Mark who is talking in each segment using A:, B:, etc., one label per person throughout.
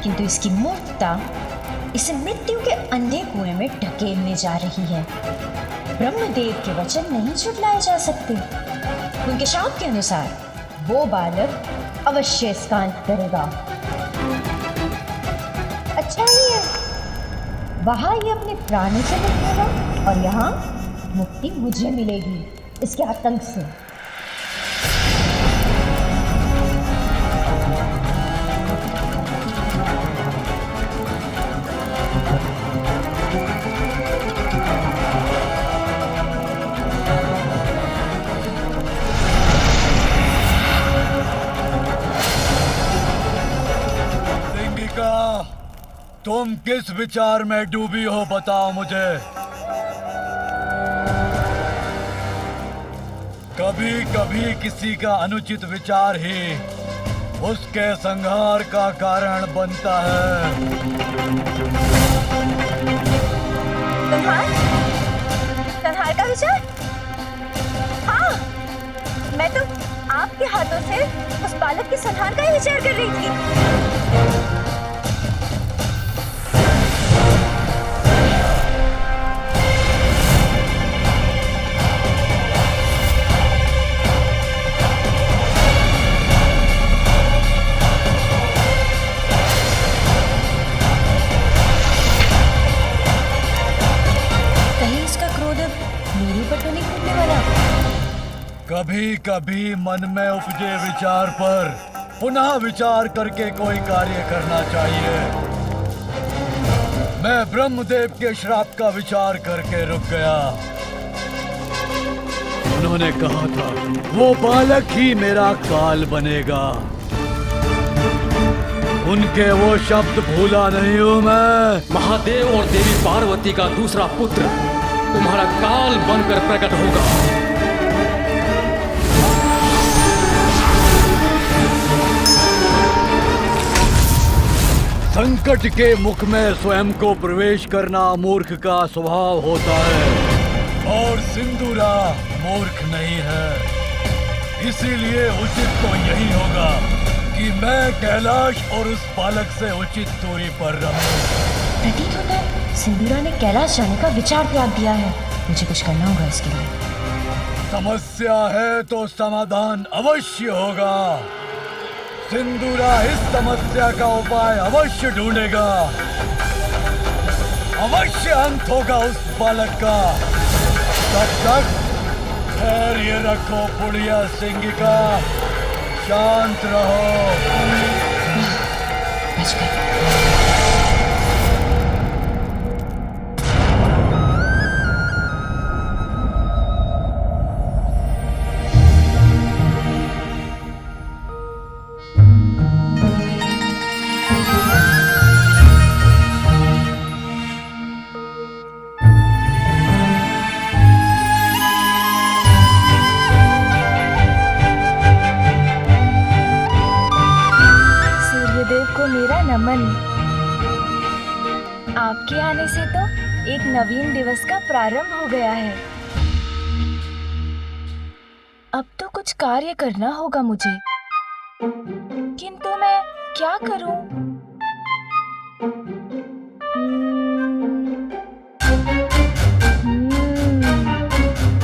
A: किंतु इसकी मूर्खता इसे मृत्यु के अंधे कुएं में ढकेलने जा रही है। ब्रह्मदेव के वचन नहीं झुठलाए जा सकते। उनके शाप के अनुसार वो बालक अवश्य इसका अंत करेगा। अच्छा ही है, वहां ये अपने प्राणों से मुक्ति और यहाँ मुक्ति मुझे मिलेगी इसके आतंक से।
B: तुम किस विचार में डूबी हो बताओ मुझे। कभी कभी किसी का अनुचित विचार ही उसके संहार का कारण बनता है।
A: संहार? संहार का विचार? हाँ, मैं तो आपके हाथों से उस बालक के संहार का ही विचार कर रही थी।
B: कभी कभी मन में उपजे विचार पर पुनः विचार करके कोई कार्य करना चाहिए। मैं ब्रह्मदेव के श्राप का विचार करके रुक गया। उन्होंने कहा था वो बालक ही मेरा काल बनेगा। उनके वो शब्द भूला नहीं हूं मैं।
C: महादेव और देवी पार्वती का दूसरा पुत्र तुम्हारा काल बनकर प्रकट होगा।
B: संकट के मुख में स्वयं को प्रवेश करना मूर्ख का स्वभाव होता है और सिंदूरा मूर्ख नहीं है। इसीलिए उचित तो यही होगा कि मैं कैलाश और उस बालक से उचित दूरी पर रहूं।
A: प्रतीत होता है सिंदूरा ने कैलाश जाने का विचार त्याग दिया है। मुझे कुछ करना होगा इसके लिए।
B: समस्या है तो समाधान अवश्य होगा। सिंदूरा इस समस्या का उपाय अवश्य ढूंढेगा। अवश्य अंत होगा उस बालक का। तब तक धैर्य रखो बुढ़िया सिंगिका, शांत रहो।
A: बच गई। आपके आने से तो एक नवीन दिवस का प्रारंभ हो गया है। अब तो कुछ कार्य करना होगा मुझे, किंतु मैं क्या करूं?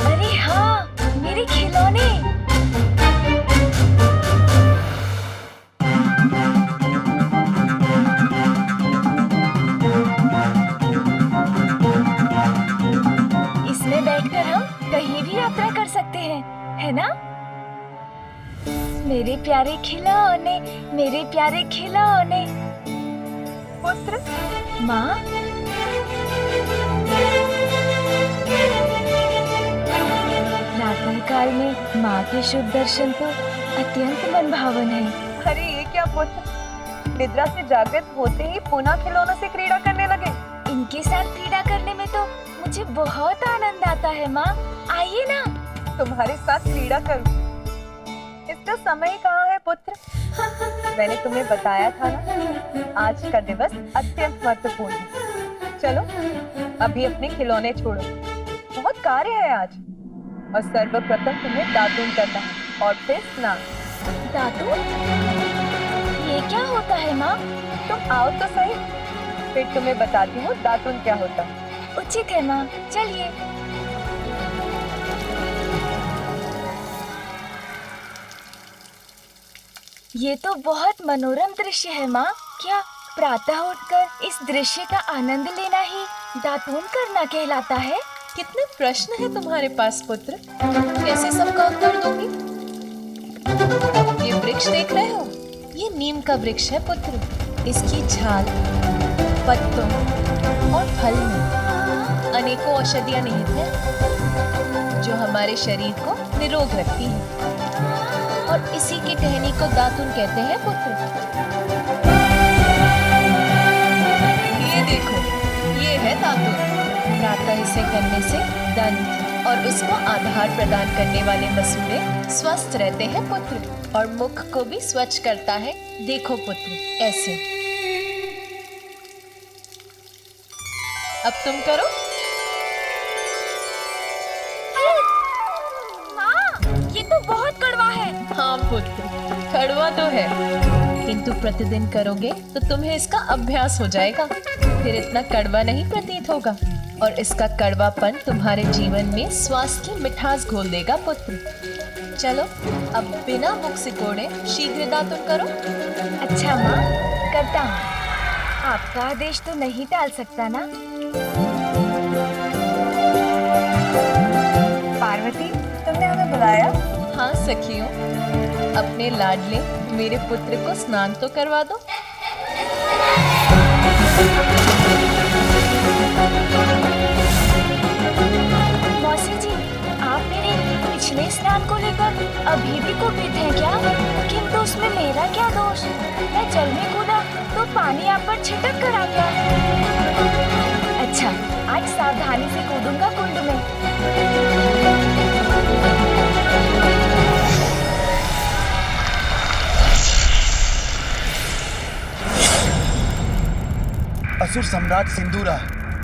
A: अरे हाँ, मेरे खिलौने। है ना? मेरे प्यारे खिलौने, मेरे प्यारे खिलौने। पुत्र, माँ, रात्रि काल में माँ के शुभ दर्शन तो अत्यंत मनभावन है।
D: अरे ये क्या पुत्र, निद्रा से जागृत होते ही पुनः खिलौनों से क्रीड़ा करने लगे।
A: इनके साथ क्रीड़ा करने में तो मुझे बहुत आनंद आता है माँ। आइए ना,
D: तुम्हारे साथ क्रीड़ा करूं। इसका समय कहाँ है पुत्र? मैंने तुम्हें बताया था ना, आज का दिवस अत्यंत महत्वपूर्ण है। चलो अभी अपने खिलौने छोड़ो, बहुत कार्य है आज। और सर्वप्रथम तुम्हें दातून करना है और फिर स्नान।
A: दातून? ये क्या होता है माँ?
D: तुम आओ तो सही, फिर तुम्हें बताती हूँ दातुन क्या होता है।
A: उचित है माँ, चलिए। ये तो बहुत मनोरम दृश्य है माँ। क्या प्रातः उठकर इस दृश्य का आनंद लेना ही दातून करना कहलाता है?
E: कितने प्रश्न है तुम्हारे पास पुत्र, कैसे सबका उत्तर दूंगी? ये वृक्ष देख रहे हो, ये नीम का वृक्ष है पुत्र। इसकी छाल, पत्तों और फल में अनेकों औषधियां निहित हैं, जो हमारे शरीर को निरोग रखती हैं। और इसी की टहनी को दातुन कहते हैं पुत्र। ये देखो, ये है दातुन। प्रातः इसे करने से दंत और उसको आधार प्रदान करने वाले मसूड़े स्वस्थ रहते हैं पुत्र, और मुख को भी स्वच्छ करता है। देखो पुत्र, ऐसे। अब तुम करो।
A: माँ, ये तो बहुत कड़वा है।
E: हाँ पुत्र, कड़वा तो है, किंतु प्रतिदिन करोगे तो तुम्हें इसका अभ्यास हो जाएगा, फिर इतना कड़वा नहीं प्रतीत होगा, और इसका कड़वापन तुम्हारे जीवन में स्वास्थ्य की मिठास घोल देगा पुत्र। चलो अब बिना मुख सिकोड़े शीघ्र दातुन करो।
A: अच्छा माँ, करता हूँ। आपका आदेश तो नहीं टाल सकता ना?
D: पार्वती, तुमने हमें बुलाया?
E: हाँ सखियों, अपने लाडले मेरे पुत्र को स्नान तो करवा दो।
A: मौसी जी, आप मेरे पिछले स्नान को लेकर अभी भी कुपित हैं क्या? किंतु उसमें मेरा क्या दोष? मैं जल में कूदा तो पानी आप पर छिटक कर आ गया। अच्छा, आज सावधानी से कूदूंगा कुंड में।
F: असुर सम्राट सिंदूरा,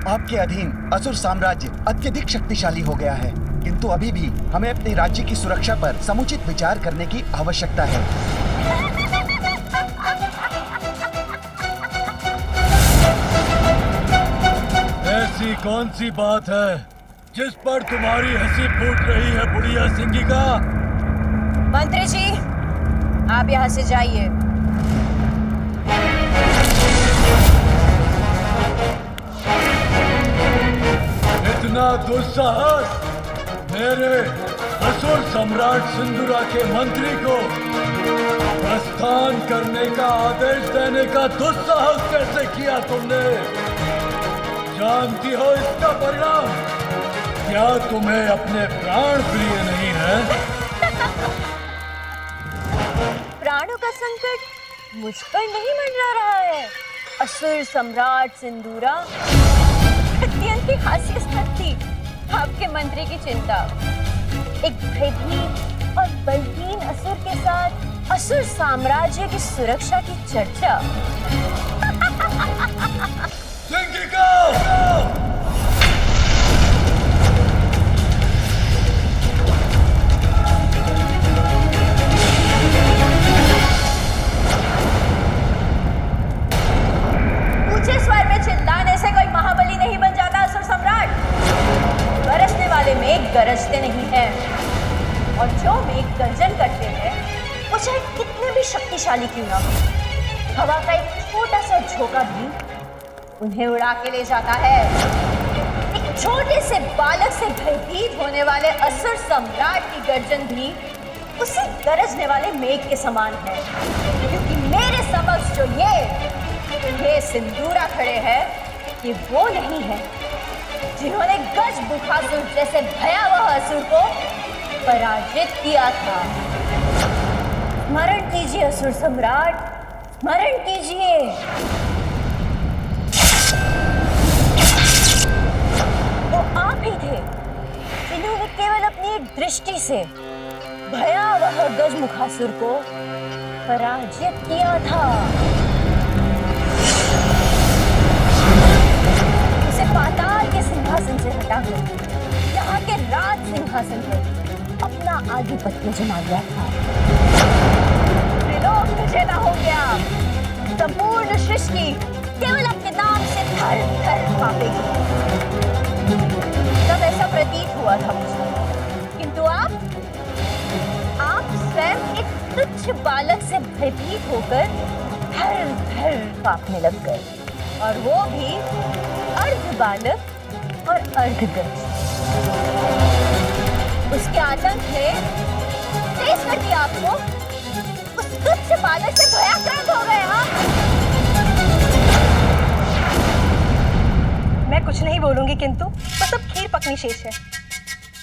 F: आपके अधीन असुर साम्राज्य अत्यधिक शक्तिशाली हो गया है, किंतु अभी भी हमें अपने राज्य की सुरक्षा पर समुचित विचार करने की आवश्यकता है।
B: ऐसी कौन सी बात है जिस पर तुम्हारी हंसी फूट रही है बुढ़िया सिंगिका?
A: मंत्री जी, आप यहाँ से जाइए।
B: इतना दुस्साहस मेरे असुर सम्राट सिंदूरा के मंत्री को प्रस्थान करने का आदेश देने का दुस्साहस कैसे किया तुमने? जानती हो इसका परिणाम? क्या तुम्हें अपने प्राण प्रिय नहीं है?
D: प्राणों का संकट मुझ पर नहीं मंडरा रहा है। असुर सम्राट सिंदूरा, अत्यंत हास्यास्पद थी आपके मंत्री की चिंता। एक भयभीत और बलहीन असुर के साथ असुर साम्राज्य की सुरक्षा की चर्चा।
B: सिंगिका!
D: ऊंचे स्वर में चिल्लाने से कोई महाबली नहीं बन जाता असुर सम्राट। बरसने वाले मेघ गरजते नहीं हैं, और जो मेघ गर्जन करते हैं वो चाहे कितने भी शक्तिशाली क्यों ना हो, हवा का एक छोटा सा झोंका भी उन्हें उड़ा के ले जाता है। एक छोटे से बालक से भयभीत होने वाले असुर सम्राट की गर्जन भी उसे गरजने वाले मेघ के समान है, क्योंकि मेरे समक्ष जो ये सिंदूरा खड़े हैं, ये वो नहीं है जिन्होंने गज बुखासुर जैसे भयावह असुर को पराजित किया था। स्मरण कीजिए असुर सम्राट, स्मरण कीजिए। वो आप ही थे जिन्होंने केवल अपनी एक दृष्टि से भयावह गजमुखासुर को पराजित किया था। उसे पाताल के सिंहासन से हटाकर यहाँ के राज सिंहासन पर अपना आधिपत्य जमा लिया था। त्रिलोक विजेता हो गया, संपूर्ण सृष्टि
A: दूंगी, केवल अपने नाम से थर थर कांपेगी। तब ऐसा प्रतीत हुआ था मुझे, किंतु आप स्वयं एक तुच्छ बालक से भयभीत होकर थर थर कांपने लग गए, और वो भी अर्ध बालक और अर्ध गज। उसके आतंक ने तेज कर दिया आपको, उस तुच्छ बालक से भयाक्रांत हो गए। हाँ,
D: मैं कुछ नहीं बोलूंगी, किंतु बस अब खीर पकनी शेष है।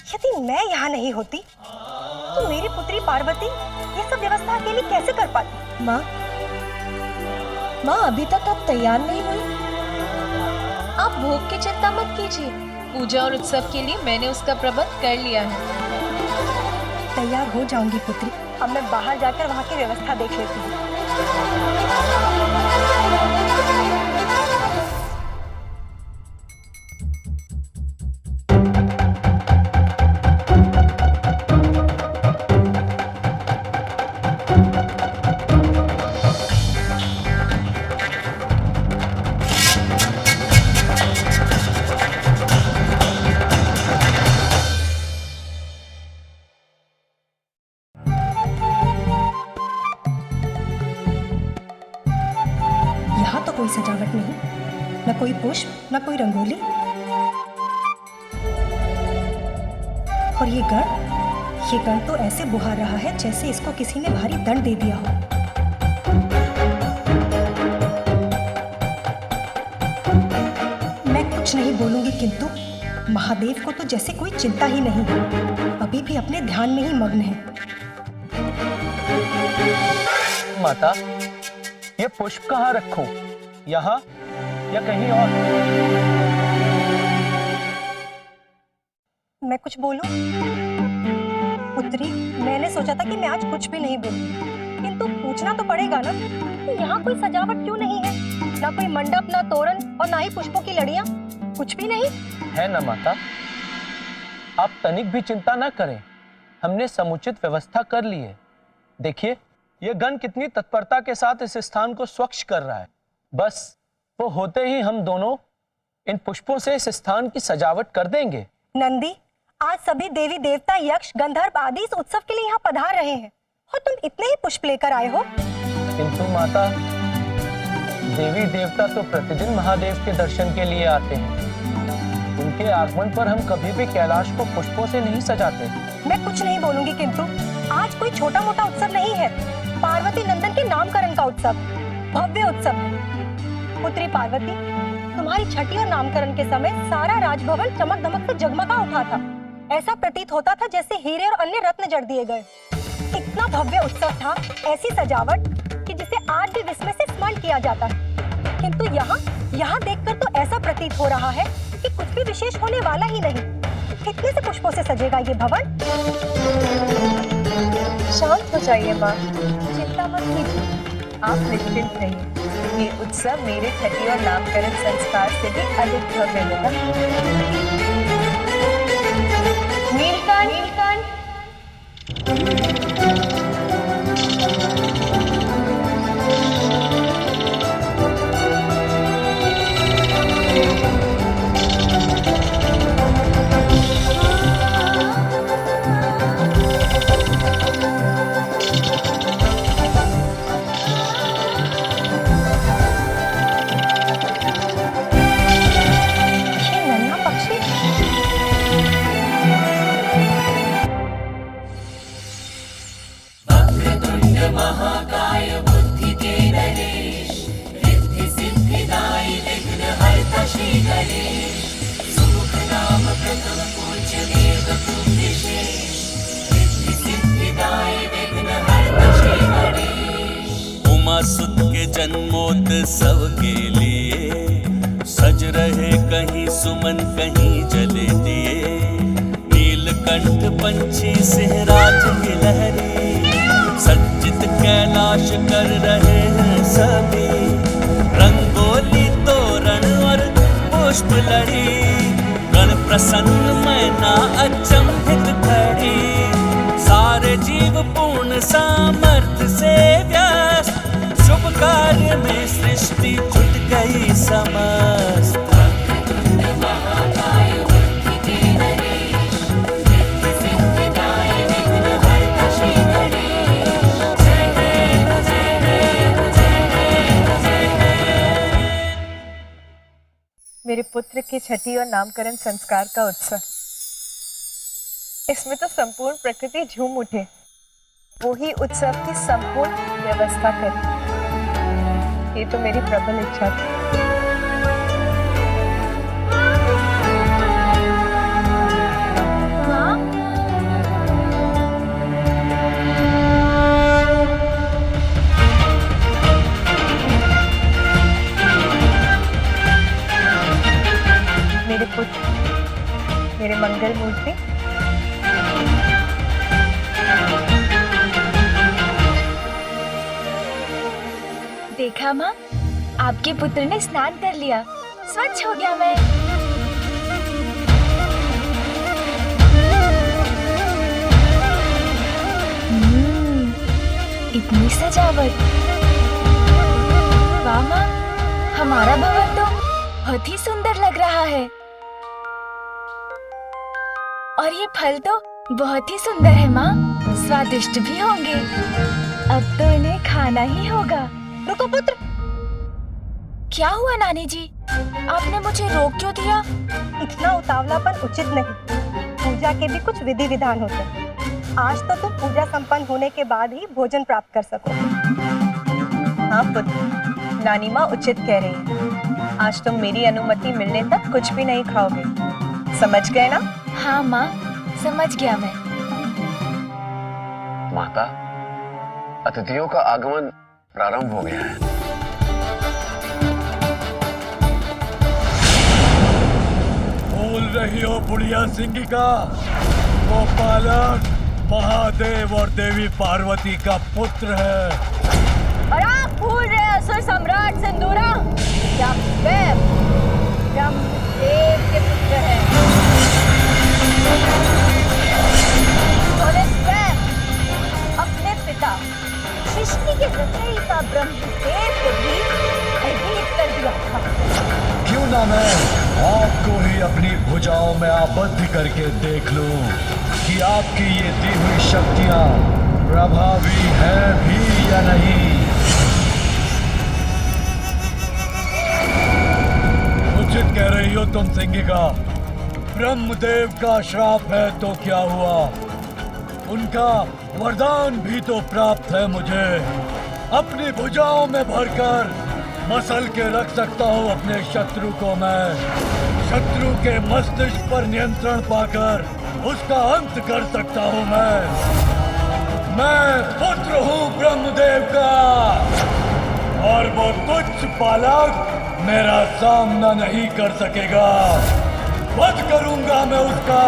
D: यदि मैं यहाँ नहीं होती तो मेरी पुत्री पार्वती ये सब व्यवस्था अकेली कैसे कर पाती?
E: माँ, अभी तक आप तैयार नहीं हुई। आप भोग की चिंता मत कीजिए, पूजा और उत्सव के लिए मैंने उसका प्रबंध कर लिया है।
D: तैयार हो जाऊंगी पुत्री, अब मैं बाहर जाकर वहाँ की व्यवस्था देख लेती हूँ। यहाँ तो कोई सजावट नहीं, न कोई पुष्प, न कोई रंगोली। और ये गण तो ऐसे बुहार रहा है जैसे इसको किसी ने भारी दंड दे दिया हो। मैं कुछ नहीं बोलूंगी, किंतु महादेव को तो जैसे कोई चिंता ही नहीं है, अभी भी अपने ध्यान में ही मग्न है।
G: माता, ये पुष्प कहाँ रखूं? यहाँ या कहीं और?
D: मैं कुछ बोलूं? पुत्री, मैंने सोचा था कि मैं आज कुछ भी नहीं बोलूं, किंतु पूछना तो पड़ेगा ना कि यहाँ कोई सजावट क्यों नहीं है? ना कोई मंडप, ना तोरण, और ना ही पुष्पों की लड़ियां, कुछ भी नहीं
G: है ना माता। आप तनिक भी चिंता ना करें, हमने समुचित व्यवस्था कर ली है। देखिए, यह गण कितनी तत्परता के साथ इस स्थान को स्वच्छ कर रहा है। बस वो होते ही हम दोनों इन पुष्पों से इस स्थान की सजावट कर देंगे।
D: नंदी, आज सभी देवी देवता, यक्ष, गंधर्व आदि इस उत्सव के लिए यहाँ पधार रहे हैं, और तुम इतने ही पुष्प लेकर आए हो।
G: किंतु माता, देवी देवता तो प्रतिदिन महादेव के दर्शन के लिए आते हैं। उनके आगमन पर हम कभी भी कैलाश को पुष्पों से नहीं सजाते।
D: मैं कुछ नहीं बोलूंगी, किंतु आज कोई छोटा मोटा उत्सव नहीं है, पार्वती नंदन के नामकरण का उत्सव, भव्य उत्सव है। पुत्री पार्वती, तुम्हारी छठी और नामकरण के समय सारा राजभवन चमक दमक से जगमगा उठा था। ऐसा प्रतीत होता था जैसे हीरे और अन्य रत्न जड़ दिए गए। इतना भव्य उत्सव था, ऐसी सजावट कि जिसे आज भी विस्मय से स्मरण किया जाता है। किंतु यहाँ देखकर तो ऐसा प्रतीत हो रहा है कि कुछ भी विशेष होने वाला ही नहीं। कितने से पुष्पों से सजेगा ये भवन? शांत हो जाइए माँ, चिंता मत कीजिए, आप निश्चिंत रहिए। ये उत्सव मेरे छठी और नामकरण संस्कार से भी अधिक भव्य होगा। नीलकंठ,
H: सुत के जन्मोत्सव के लिए सज रहे कहीं सुमन कहीं जले दिए। नीलकंठ पंछी सिंहराज की लहरी सज्जित कैलाश कर रहे हैं सभी। रंगोली तोरण और पुष्प लड़ी गण प्रसन्न मैना अचंभित खड़ी। सारे जीव पूर्ण सामर्थ्य से व्यस्त शुभ कार्य में सृष्टि जुट समस्त।
D: मेरे पुत्र के छठी और नामकरण संस्कार का उत्सव, इसमें तो संपूर्ण प्रकृति झूम उठे। वो ही उत्सव की संपूर्ण व्यवस्था करे, ये तो मेरी प्रबल इच्छा थी। मेरे पुत्र, मेरे मंगल मूर्ति,
A: देखा माँ, आपके पुत्र ने स्नान कर लिया, स्वच्छ हो गया मैं। इतनी सजावट। वाह माँ, हमारा भवन तो बहुत ही सुंदर लग रहा है। और ये फल तो बहुत ही सुंदर है माँ, स्वादिष्ट भी होंगे। अब तो इन्हें खाना ही होगा।
D: रुको पुत्र।
A: क्या हुआ नानी जी, आपने मुझे रोक क्यों दिया?
D: इतना उतावलापन उचित नहीं। पूजा के भी कुछ विधि विधान होते हैं। आज तो तुम पूजा संपन्न होने के बाद ही भोजन प्राप्त कर सको। हाँ पुत्र, नानी माँ उचित कह रही है। आज तुम मेरी अनुमति मिलने तक कुछ भी नहीं खाओगे, समझ गए ना?
A: हाँ माँ, समझ गया मैं।
I: माता, अतिथियों का आगमन प्रारंभ हो गया है।
B: बोल रही हो बुढ़िया सिंगिका, वो बालक महादेव और देवी पार्वती का पुत्र है।
A: और आप भूल रहे असुर सम्राट सिंदूरा, क्या स्वयं ब्रह्मदेव के पुत्र हैं। उन्होंने स्वयं अपने पिता सृष्टि के रचयिता ब्रह्मदेव को भी भयभीत कर दिया था।
B: क्यों ना मैं आपको ही अपनी भुजाओं में आबद्ध करके देख लूं कि आपकी ये दी हुई शक्तियां प्रभावी है भी या नहीं। उचित कह रही हो तुम सिंगिका। ब्रह्मदेव का श्राप है तो क्या हुआ, उनका वरदान भी तो प्राप्त है मुझे। अपनी भुजाओं में भरकर मसल के रख सकता हूँ अपने शत्रु को मैं। शत्रु के मस्तिष्क पर नियंत्रण पाकर उसका अंत कर सकता हूँ मैं पुत्र हूँ ब्रह्मदेव का, और वो तुच्छ बालक मेरा सामना नहीं कर सकेगा। वध करूंगा मैं उसका।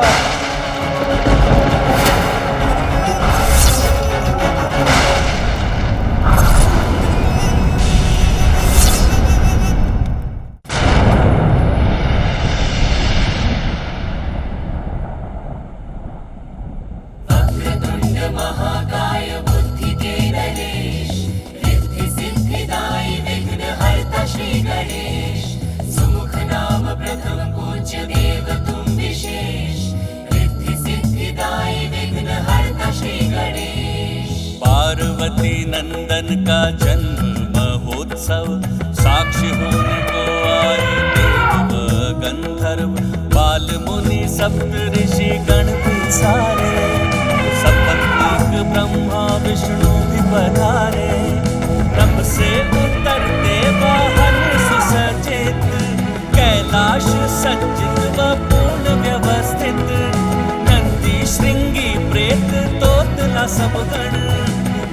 H: पार्वती नंदन का जन्म महोत्सव, साक्षी होने को आए देव व गंधर्व, बाल मुनि सप्त ऋषि गण भी सारे, सपत्नीक ब्रह्मा विष्णु भी पधारे। तब से उतरते वाहन सुसज्जित, कैलाश सज्जित व पूर्ण व्यवस्थित, नंदी श्रृंगी प्रेत तोतला सब गण,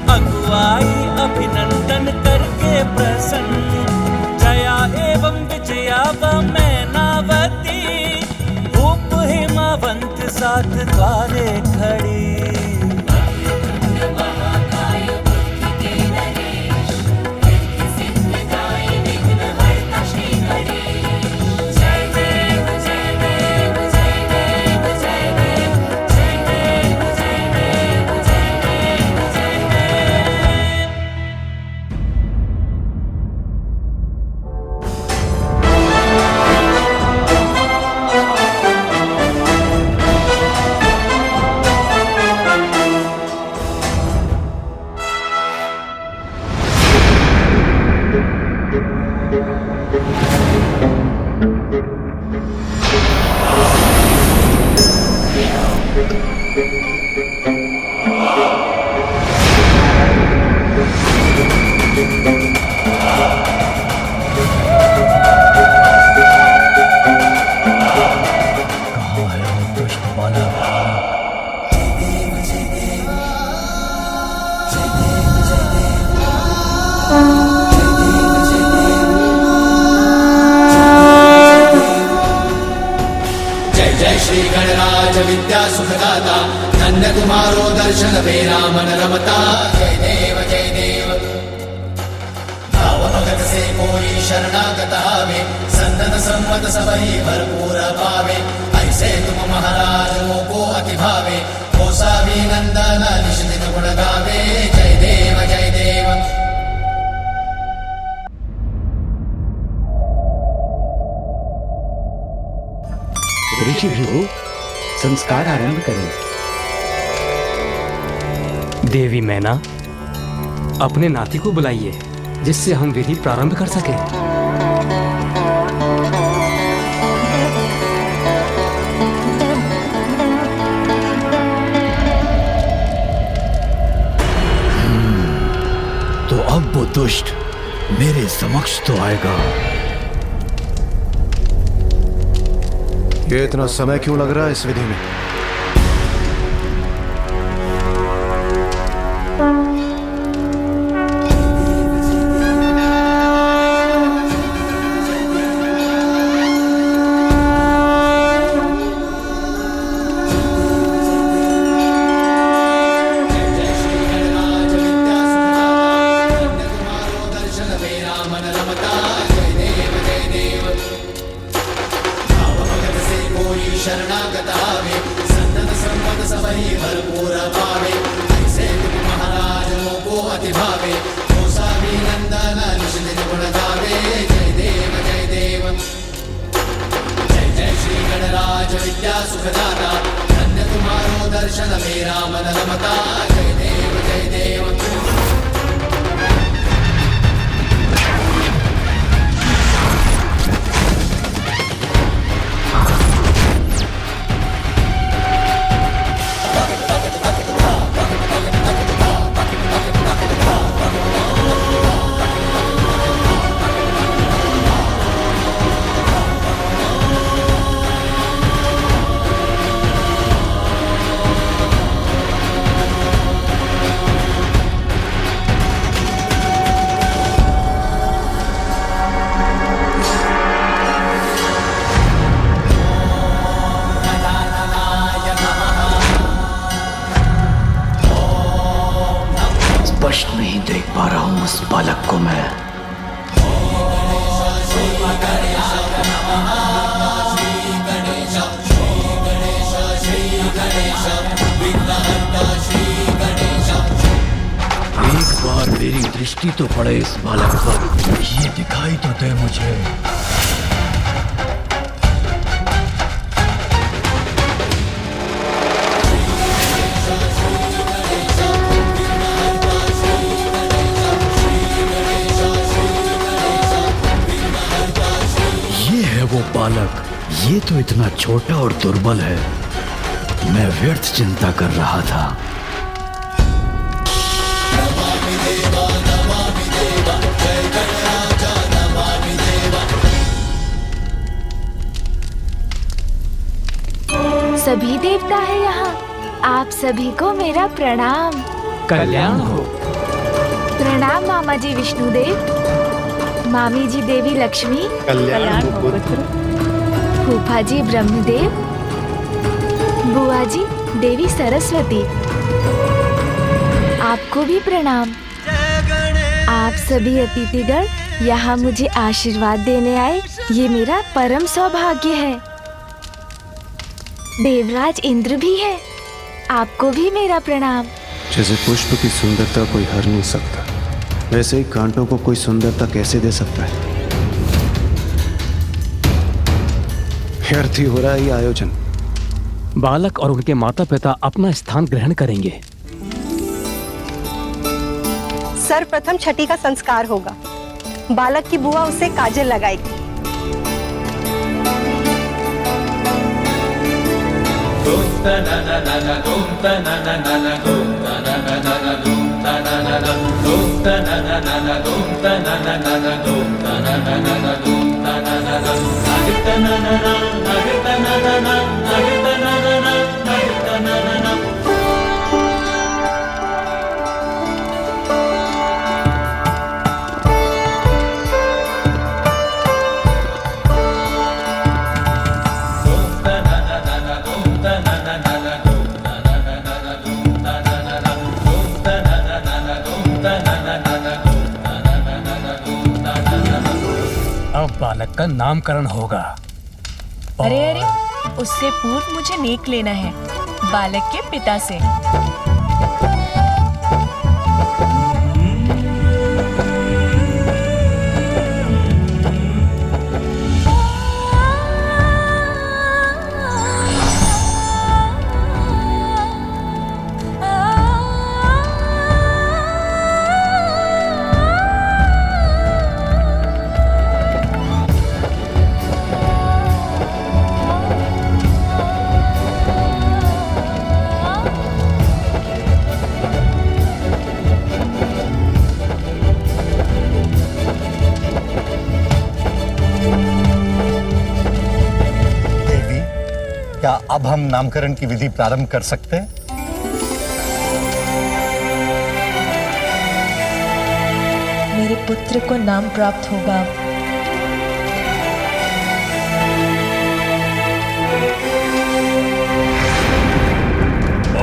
H: अगुआई अभिनंदन करके प्रसन्न, जया एवं विजया व मैनावती, भूप हिमावंत साथ द्वारे खड़ी।
B: कहाँ है वो दुष्ट बालक?
J: जय जय श्री गणराज विद्या सुखदाता, धन्य तुम्हारो दर्शन बेरा मन रमता। जय देव भाव भगत से कोई शरणागत आवे, संतत संपत सबही भरपूर पावे। ऐसे तुम महाराज को अति भावे, कोसा भी नंदन निश दिन गुण गावे। जय देव जय देव।
F: ऋषि भृगु, संस्कार आरंभ करें।
C: देवी मैना, अपने नाती को बुलाइए जिससे हम विधि प्रारंभ कर सकें।
B: तो अब वो दुष्ट मेरे समक्ष तो आएगा।
K: ये इतना समय क्यों लग रहा है इस विधि में?
J: शरणागत आवे, संतत संपत सबही भरपूर पावे। ऐसे तुम महाराज को अति भावे, कोसा भी नंदन निश दिन गुण गावे। जय देव जय देव। जय जय श्री गणराज विद्या सुखदाता, धन्य तुम्हारो दर्शन मेरा मन रमता। जय देव जय देव।
F: स्पष्ट नहीं देख पा रहा हूं उस बालक को मैं।
B: एक बार मेरी दृष्टि तो पड़े इस बालक पर, ये दिखाई तो दे मुझे। ये है वो बालक, ये तो इतना छोटा और दुर्बल है। मैं व्यर्थ चिंता कर रहा था।
L: सभी देवता है यहाँ, आप सभी को मेरा प्रणाम।
C: कल्याण हो।
L: प्रणाम मामा जी विष्णुदेव, मामी जी देवी लक्ष्मी,
K: कल्याण हो पुत्र।
L: फूफा जी ब्रह्मदेव, बुआ जी देवी सरस्वती, आपको भी प्रणाम। आप सभी अतिथिगण यहाँ मुझे आशीर्वाद देने आए, ये मेरा परम सौभाग्य है। देवराज इंद्र भी है, आपको भी मेरा प्रणाम।
K: जैसे पुष्प की सुंदरता कोई हर नहीं सकता, वैसे ही कांटों को कोई सुंदरता कैसे दे सकता है? व्यर्थ ही हो रहा है ये आयोजन।
C: बालक और उनके माता पिता अपना स्थान ग्रहण करेंगे।
M: सर्वप्रथम छठी का संस्कार होगा। बालक की बुआ उसे काजल लगाएगी,
G: अब बालक का नामकरण होगा।
E: अरे अरे, उससे पूर्व मुझे नेक लेना है बालक के पिता से।
M: क्या अब हम नामकरण की विधि प्रारंभ कर सकते हैं?
E: मेरे पुत्र को नाम प्राप्त होगा।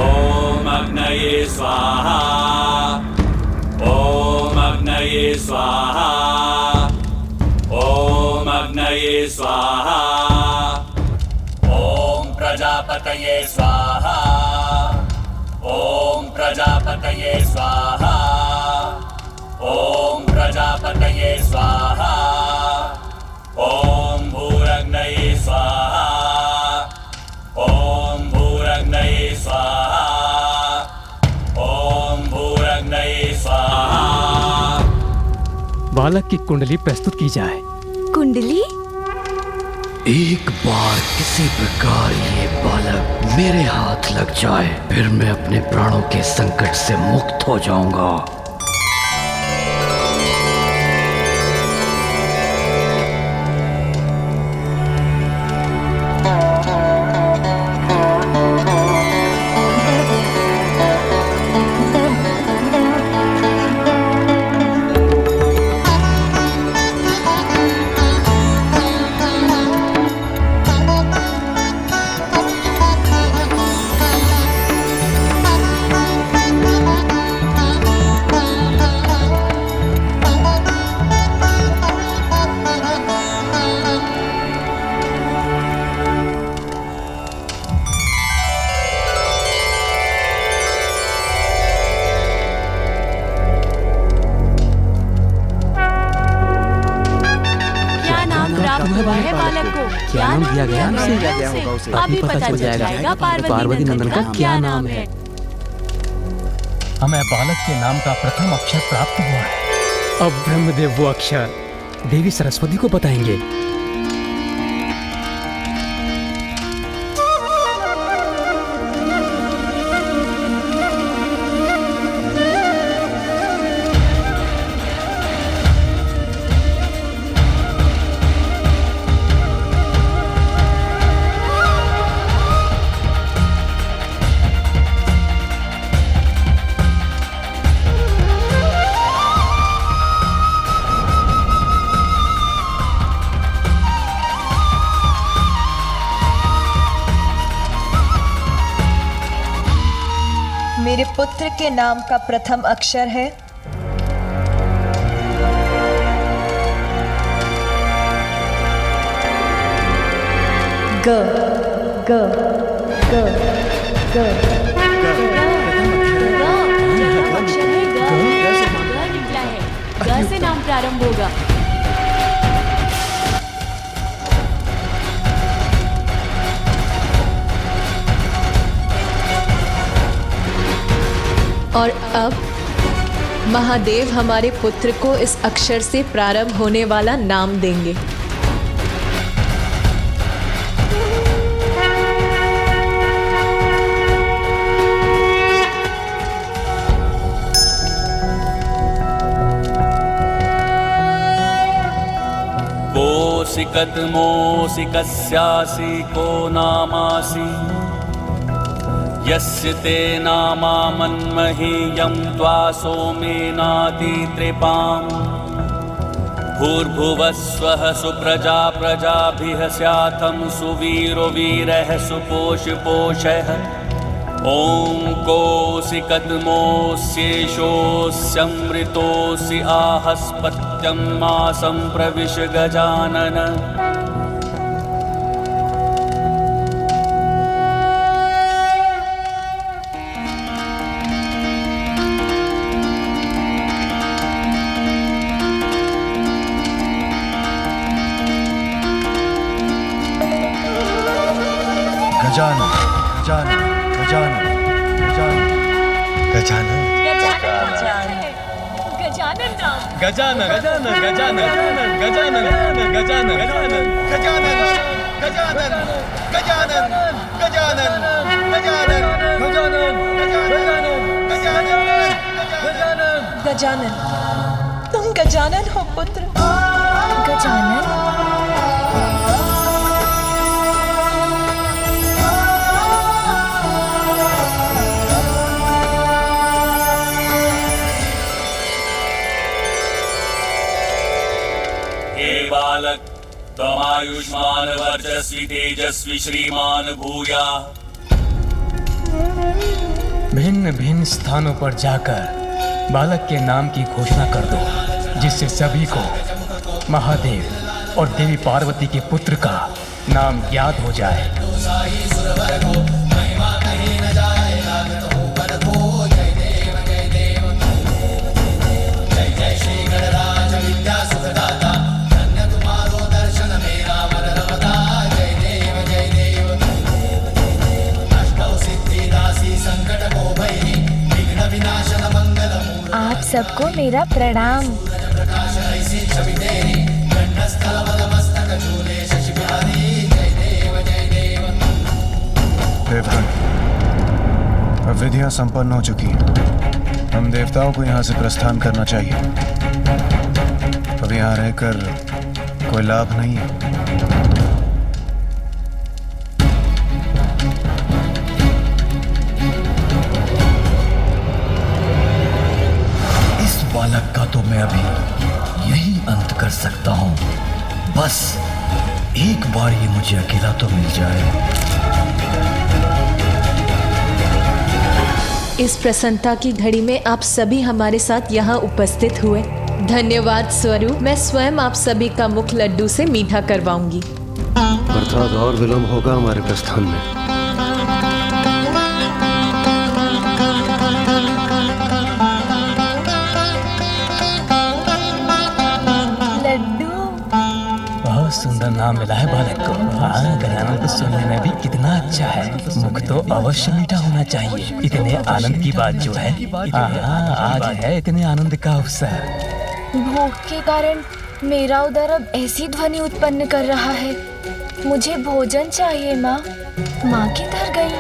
H: ओम अग्नये स्वाहा, ओम अग्नये स्वाहा, ओम अग्नये स्वाहा, ओम प्रजापतये स्वाहा, ओम प्रजापतये स्वाहा, ओम प्रजापतये स्वाहा, ओम भूरग्नये स्वाहा, ओम भूरग्नये स्वाहा, ओम भूरग्नये स्वाहा।
C: बालक की कुंडली प्रस्तुत की जाए।
L: कुंडली?
B: एक बार किसी प्रकार ये बालक मेरे हाथ लग जाए, फिर मैं अपने प्राणों के संकट से मुक्त हो जाऊंगा।
K: क्या नाम दिया गया उसे?
L: अभी पता चल जाएगा पार्वती नंदन का क्या नाम है।
G: हमें बालक के नाम का प्रथम अक्षर प्राप्त हुआ है।
C: अब ब्रह्मदेव वो अक्षर देवी सरस्वती को बताएंगे।
D: मेरे पुत्र के नाम का प्रथम अक्षर है ग। ग ग ग
L: ग से नाम प्रारंभ होगा।
E: और अब महादेव हमारे पुत्र को इस अक्षर से प्रारंभ होने वाला नाम देंगे।
H: कोऽसि कतमोऽसि कस्यासि को नामासि यस्य ते नामा मन्महीयं त्वा सोमेनातितृपाम् भूर्भुवस्वः सुप्रजा प्रजाभिः स्याथं सुवीरो वीरः सुपोषपोषः ॐ कोऽसि कदमोऽस्येषोऽस्यमृतोऽसि आहस्पत्यं मासं प्रविश गजानन
F: गजानन गजानन गजानन गजानन
E: गजानन नाम
G: गजानन गजानन गजानन गजानन गजानन गजानन गजानन गजानन गजानन गजानन गजानन गजानन
E: गजानन तुम गजानन हो पुत्र।
L: गजानन
H: बालक त्वमायुष्मान वर्चस्वी तेजस्वी श्रीमान भूया।
C: भिन्न भिन्न स्थानों पर जाकर बालक के नाम की घोषणा कर दो, जिससे सभी को महादेव और देवी पार्वती के पुत्र का नाम ज्ञात हो जाए।
L: आप सबको मेरा प्रणाम।
K: देवगण, अब विधियां संपन्न हो चुकी हैं। हम देवताओं को यहाँ से प्रस्थान करना चाहिए। अब यहाँ रहकर कोई लाभ नहीं है।
B: बालक का तो मैं अभी यही अंत कर सकता हूँ। बस एक बार ये मुझे अकेला तो मिल जाए।
E: इस प्रसन्नता की घड़ी में आप सभी हमारे साथ यहाँ उपस्थित हुए। धन्यवाद स्वरूप मैं स्वयं आप सभी का मुख लड्डू से मीठा करवाऊंगी।
K: अर्थात और विलंब होगा हमारे प्रस्थान में।
C: सुंदर नाम मिला है बालक को। हाँ, गजानन को सुनने में भी कितना अच्छा है। मुख तो अवश्य मीठा होना चाहिए। इतने आनंद की बात जो है, हाँ, आज है इतने आनंद का अवसर।
L: भूख के कारण मेरा उदर अब ऐसी ध्वनि उत्पन्न कर रहा है। मुझे भोजन चाहिए माँ। माँ किधर गई?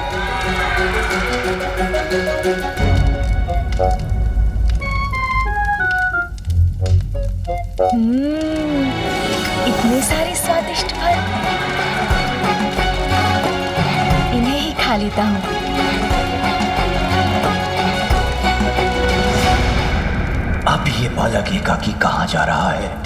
L: इतने सारे स्वादिष्ट फल, इन्हें ही खा लेता हूँ।
B: अब ये बालक एकाकी कहाँ जा रहा है?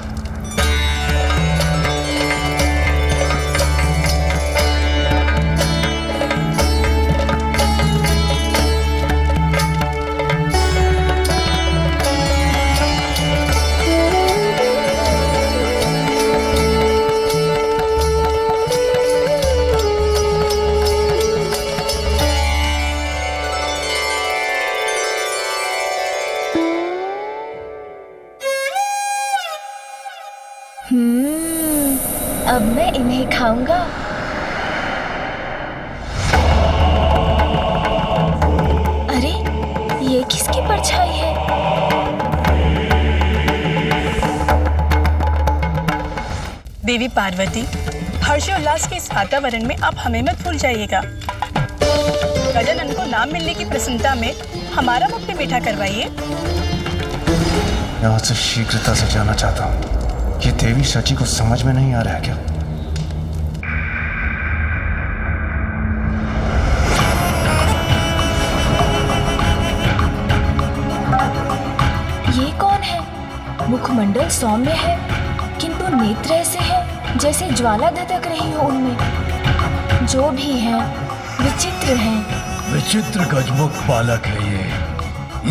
L: अब मैं इन्हें खाऊंगा। अरे, ये किसकी परछाई है?
N: देवी पार्वती, हर्षोल्लास के इस वातावरण में आप हमें मत भूल जाइएगा। गजानन को नाम मिलने की प्रसन्नता में हमारा मुख भी मीठा करवाइए।
K: यहाँ से शीघ्रता से जाना चाहता हूँ। ये देवी सची को समझ में नहीं आ रहा है क्या?
L: ये कौन है? मुखमंडल सौम्य है, किंतु नेत्र ऐसे है जैसे ज्वाला धधक रही हो उनमें। जो भी है विचित्र है।
B: विचित्र गजमुख बालक है ये,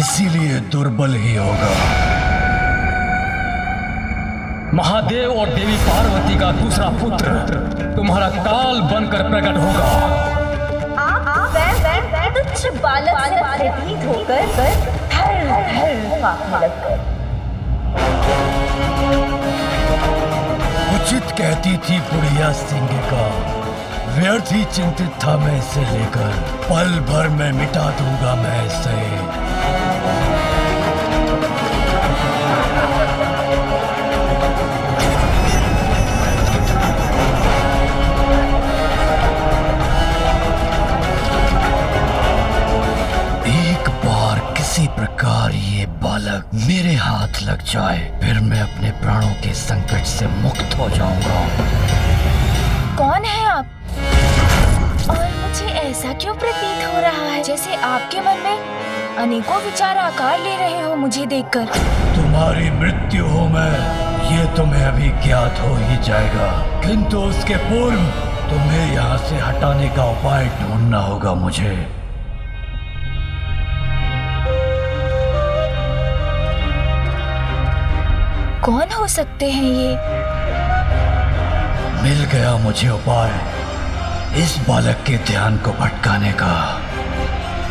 B: इसीलिए दुर्बल ही होगा।
C: महादेव और देवी पार्वती का दूसरा पुत्र तुम्हारा काल बनकर प्रकट होगा।
A: आप तुच्छ बालक से भयभीत होकर थर-थर कांपने लगकर।
B: उचित कहती थी बुढ़िया सिंह का, व्यर्थ ही चिंतित था मैं इसे लेकर। पल भर में मिटा दूंगा मैं इसे। एक बार किसी प्रकार ये बालक मेरे हाथ लग जाए, फिर मैं अपने प्राणों के संकट से मुक्त हो जाऊंगा।
L: कौन है आप? और मुझे ऐसा क्यों प्रतीत हो रहा है जैसे आपके मन में अनेकों विचार आकार ले रहे हो मुझे देखकर।
B: तुम्हारी मृत्यु हो मैं, ये तुम्हें अभी ज्ञात हो ही जाएगा, किंतु उसके पूर्व तुम्हें यहाँ से हटाने का उपाय ढूंढना होगा मुझे।
L: कौन हो सकते हैं ये?
B: मिल गया मुझे उपाय इस बालक के ध्यान को भटकाने का।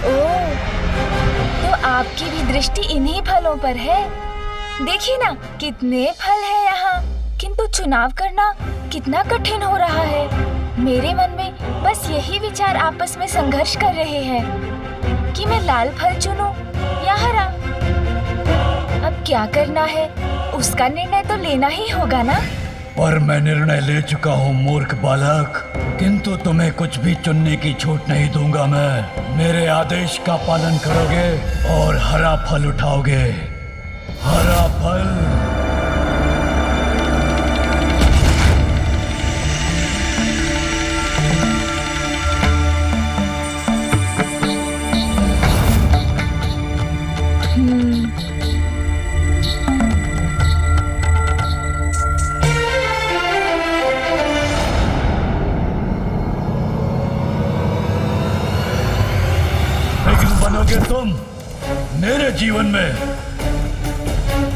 L: ओह, तो आपकी भी दृष्टि इन्हीं फलों पर है। देखिए ना कितने फल है यहाँ, किंतु चुनाव करना कितना कठिन हो रहा है। मेरे मन में बस यही विचार आपस में संघर्ष कर रहे हैं कि मैं लाल फल चुनूं या हरा। अब क्या करना है उसका निर्णय तो लेना ही होगा ना।
B: पर मैं निर्णय ले चुका हूँ मूर्ख बालक, किंतु तुम्हें कुछ भी चुनने की छूट नहीं दूंगा मैं। मेरे आदेश का पालन करोगे और हरा फल उठाओगे। हरा फल। बनोगे तुम मेरे जीवन में।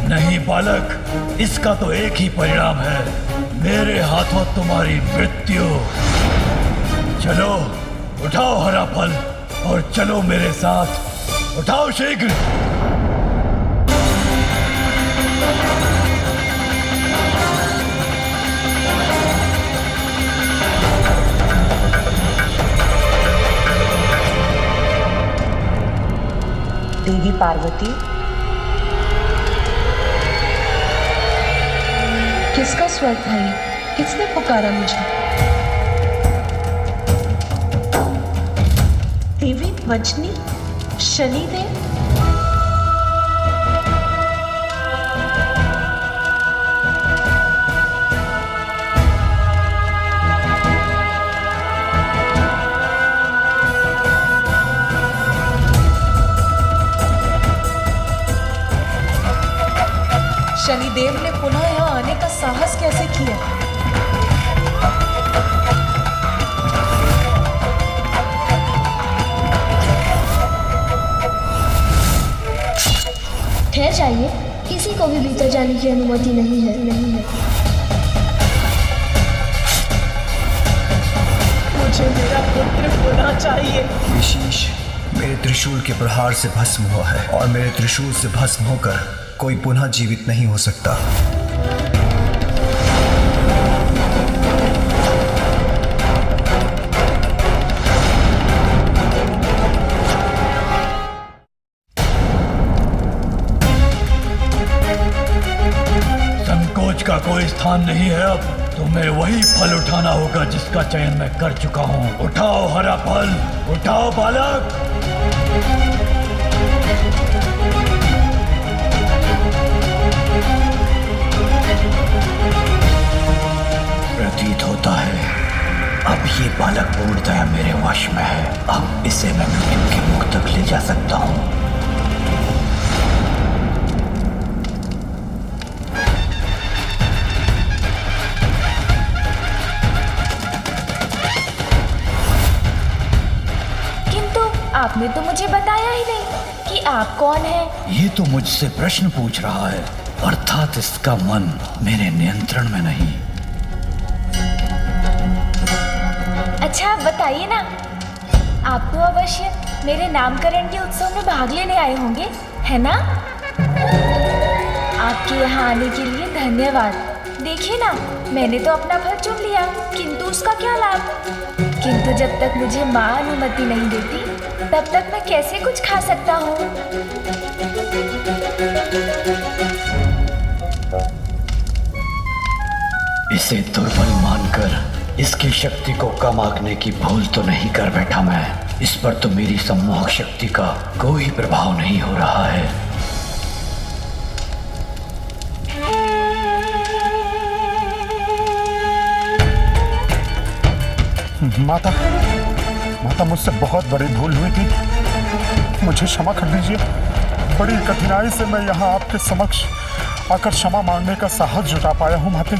B: नहीं बालक, इसका तो एक ही परिणाम है, मेरे हाथों तुम्हारी मृत्यु। चलो उठाओ हरा फल और चलो मेरे साथ। उठाओ शीघ्र।
D: देवी पार्वती,
E: किसका स्वर था ये? किसने पुकारा मुझे?
A: देवी वजनी, शनिदेव।
E: शनिदेव ने पुनः यहाँ आने का साहस कैसे किया?
O: ठहर जाइए, किसी को भी भीतर जाने की अनुमति नहीं है।
E: मुझे मेरा पुत्र पुनः चाहिए।
P: विशेष मेरे त्रिशूल के प्रहार से भस्म हुआ है और मेरे त्रिशूल से भस्म होकर कोई पुनः जीवित नहीं हो सकता।
B: संकोच का कोई स्थान नहीं है। अब तुम्हें वही फल उठाना होगा जिसका चयन मैं कर चुका हूँ। उठाओ हरा फल, उठाओ बालक।
P: प्रतीत होता है अब ये बालक पूर्णतया मेरे वश में है। अब इसे मैं मृत्यु के मुख तक ले जा सकता हूँ।
L: किंतु आपने तो मुझे बताया ही नहीं कि आप कौन हैं।
P: ये तो मुझसे प्रश्न पूछ रहा है, अर्थात इसका मन मेरे नियंत्रण में नहीं।
L: अच्छा बताइए ना, आप तो अवश्य मेरे नामकरण के उत्सव में भाग लेने आए होंगे, है ना? आपके यहाँ आने के लिए धन्यवाद। देखिए ना, मैंने तो अपना फल चुन लिया, किंतु उसका क्या लाभ? किंतु जब तक मुझे माँ अनुमति नहीं देती, तब तक मैं कैसे कुछ खा सकता हूँ?
P: इसे दुर्बल मानकर इसकी शक्ति को कम आंकने की भूल तो नहीं कर बैठा मैं। इस पर तो मेरी सम्मोहक शक्ति का कोई प्रभाव नहीं हो रहा है।
K: माता मुझसे बहुत बड़ी भूल हुई थी, मुझे क्षमा कर दीजिए। बड़ी कठिनाई से मैं यहाँ आपके समक्ष आकर क्षमा मांगने का साहस जुटा पाया हूँ। माते,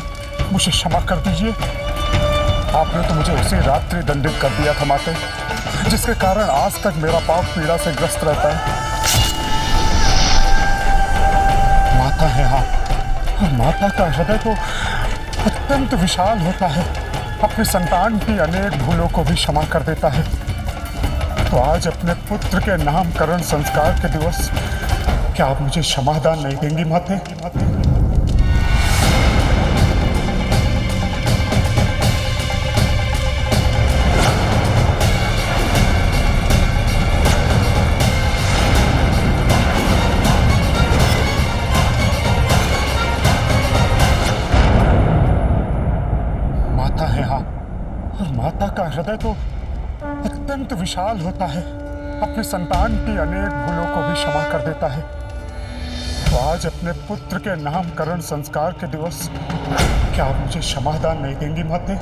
K: मुझे क्षमा कर दीजिए। आपने तो मुझे उसी रात्रि दंडित कर दिया था माते, जिसके कारण आज तक मेरा पाप पीड़ा से ग्रस्त रहता है। माता है आप, और माता का हृदय तो अत्यंत विशाल होता है, अपनी संतान की अनेक भूलों को भी क्षमा कर देता है। तो आज अपने पुत्र के नामकरण संस्कार के दिवस क्या आप मुझे क्षमादान नहीं देंगी माते? माता है आप, और माता का हृदय तो अत्यंत विशाल होता है, अपनी संतान की अनेक भूलों को भी क्षमा कर देता है। तो आज अपने पुत्र के नामकरण संस्कार के दिवस क्या आप मुझे क्षमादान नहीं देंगी माते?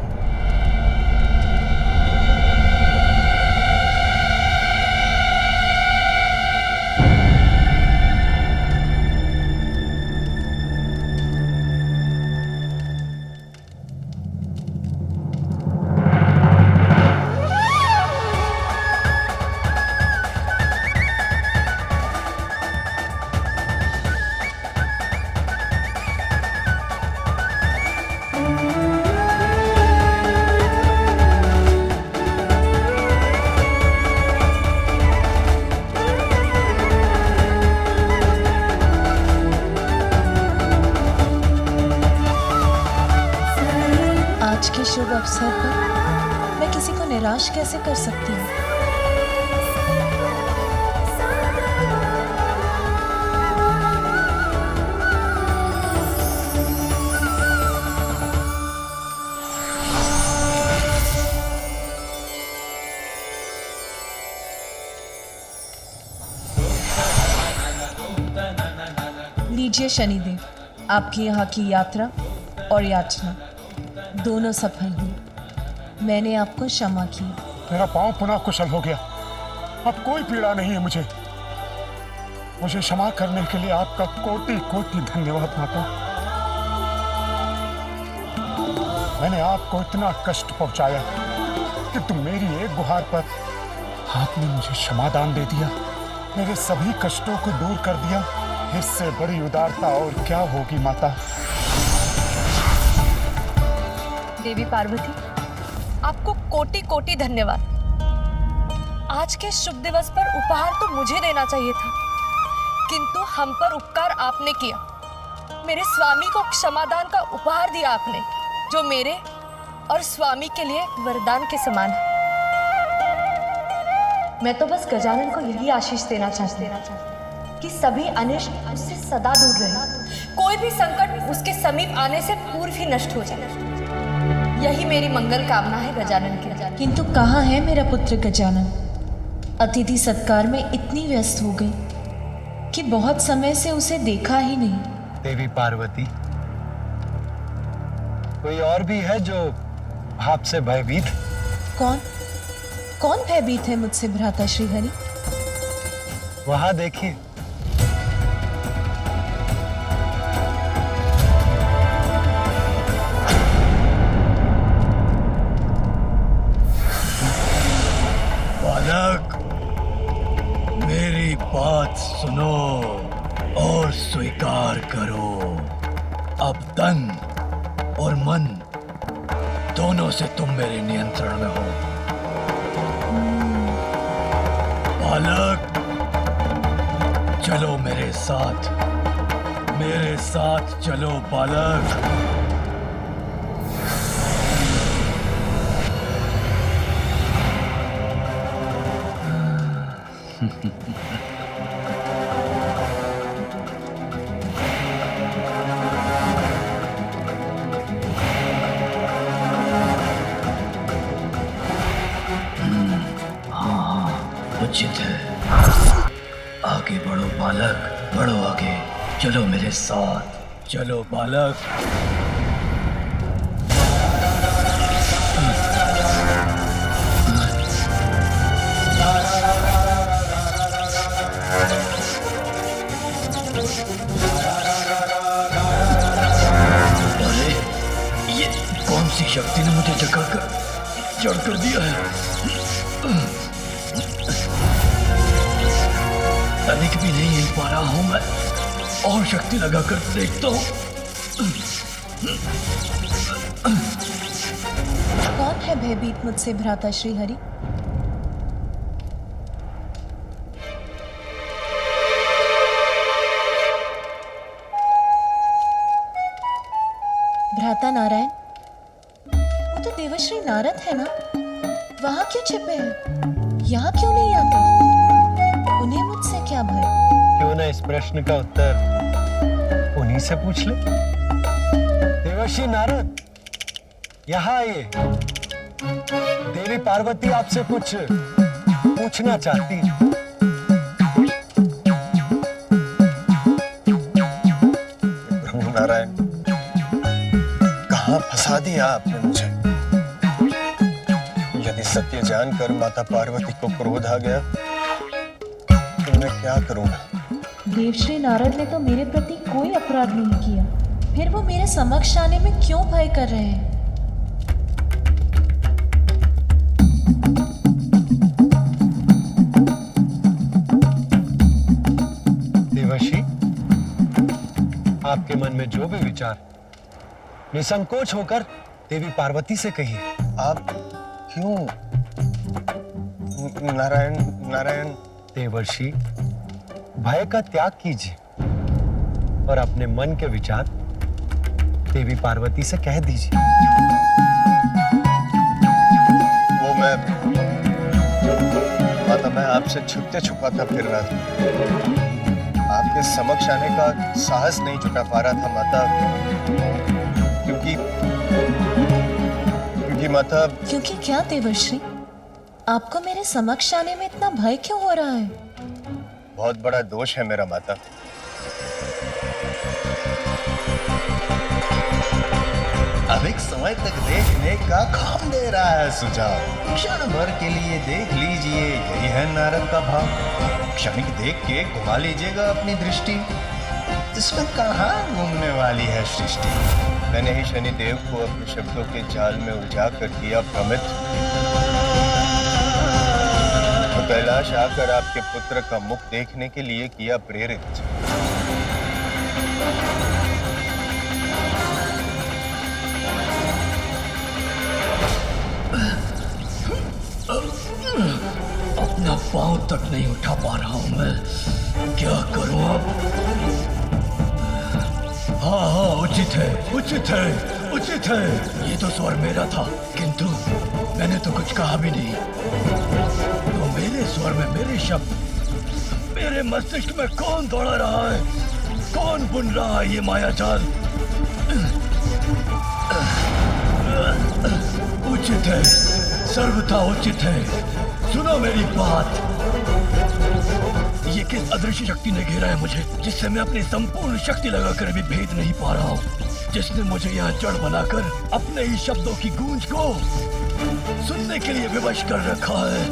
E: आज के शुभ अवसर पर मैं किसी को निराश कैसे कर सकती हूँ? लीजिए शनिदेव, आपकी यहाँ की यात्रा और याचना दोनों सफल हुई। मैंने आपको क्षमा की।
K: मेरा पांव पुनः कुशल हो गया, अब कोई पीड़ा नहीं है मुझे। मुझे क्षमा करने के लिए आपका कोटि कोटि धन्यवाद माता। मैंने आपको इतना कष्ट पहुंचाया कि तुम मेरी एक गुहार पर आपने मुझे क्षमादान दे दिया, मेरे सभी कष्टों को दूर कर दिया। इससे बड़ी उदारता और क्या होगी माता।
D: देवी पार्वती, आपको कोटि कोटि धन्यवाद। आज के शुभ दिवस पर उपहार तो मुझे देना चाहिए था, किंतु हम पर उपकार आपने किया। मेरे स्वामी को क्षमादान का उपहार दिया आपने, जो मेरे और स्वामी के लिए वरदान के समान है। मैं तो बस गजानन को यही आशीष देना चाहती हूँ कि सभी अनिष्ट उससे सदा दूर रहे, कोई भी संकट उसके समीप आने से पूर्व ही नष्ट हो जाए। यही मेरी मंगल कामना है गजानन की।
E: किंतु कहाँ है मेरा पुत्र गजानन? अतिथि सत्कार में इतनी व्यस्त हो गई कि बहुत समय से उसे देखा ही नहीं।
F: देवी पार्वती,
M: कोई और भी है जो आपसे भयभीत?
E: कौन कौन भयभीत है मुझसे भ्राता श्रीहरि?
M: वहां देखिए।
B: बालक, मेरी बात सुनो और स्वीकार करो। अब तन और मन दोनों से तुम मेरे नियंत्रण में हो। बालक, चलो मेरे साथ चलो बालक। उचित है। आगे बढ़ो बालक, बढ़ो आगे। चलो मेरे साथ, चलो बालक। अरे ये कौन सी शक्ति ने मुझे जड़ कर दिया है? तनिक भी नहीं हिल पा रहा हूं मैं। और शक्ति लगाकर देखता हूं।
E: कौन है भयभीत मुझसे भ्राता श्रीहरि? भ्राता नारायण, वो तो देवर्षि नारद है ना? वहां क्यों छिपे हैं? यहाँ क्यों नहीं आते? उन्हें मुझसे क्या भय?
M: क्यों ना इस प्रश्न का उत्तर उन्हीं से पूछ ले। देवर्षि नारद, यहाँ आइए। देवी पार्वती आपसे कुछ पूछना चाहती है।
K: प्रभु नारायण, कहाँ फंसा दिया आपने मुझे? यदि सत्य जानकर माता पार्वती को क्रोध आ गया तो मैं क्या करूंगा?
E: देवश्री नारद ने तो मेरे प्रति कोई अपराध नहीं किया, फिर वो मेरे समक्ष आने में क्यों भय कर रहे हैं?
M: देवर्षि, आपके मन में जो भी विचार, निसंकोच होकर देवी पार्वती से कहिए।
K: आप क्यों? नारायण
M: देवर्षि, भय का त्याग कीजिए और अपने मन के विचार देवी पार्वती से कह दीजिए।
K: वो माता, मैं आपसे छुपते छुपाता फिर रहा था। आपके समक्ष आने का साहस नहीं जुटा पा रहा था माता, क्योंकि माता।
E: क्योंकि क्या देवर्षि? आपको मेरे समक्ष आने में इतना भय क्यों हो रहा है?
K: बहुत बड़ा दोष है मेरा माता। अधिक समय तक देखने का कौन दे रहा है सुझाव? क्षण भर के लिए देख लीजिए, यही है नारद का भाव। क्षणिक देख के घुमा लीजिएगा अपनी दृष्टि, इसमें कहाँ घूमने वाली है सृष्टि। मैंने ही शनिदेव को अपने शब्दों के जाल में उलझा कर दिया भ्रमित। तो कैलाश आकर आपके पुत्र का मुख देखने के लिए किया प्रेरित।
B: अपना पांव तक नहीं उठा पा रहा हूं मैं, क्या करूं अब? हाँ, उचित है। ये तो स्वर मेरा था, किंतु मैंने तो कुछ कहा भी नहीं। तो मेरे स्वर में मेरे शब्द, मेरे मस्तिष्क में कौन दौड़ा रहा है? कौन बुन रहा है ये माया जाल? उचित है, सर्वथा उचित है। सुनो मेरी बात। ये किस अदृश्य शक्ति ने घेरा है मुझे, जिससे मैं अपनी संपूर्ण शक्ति लगाकर भी भेद नहीं पा रहा हूँ? जिसने मुझे यहाँ जड़ बनाकर अपने ही शब्दों की गूंज को सुनने के लिए विवश कर रखा है।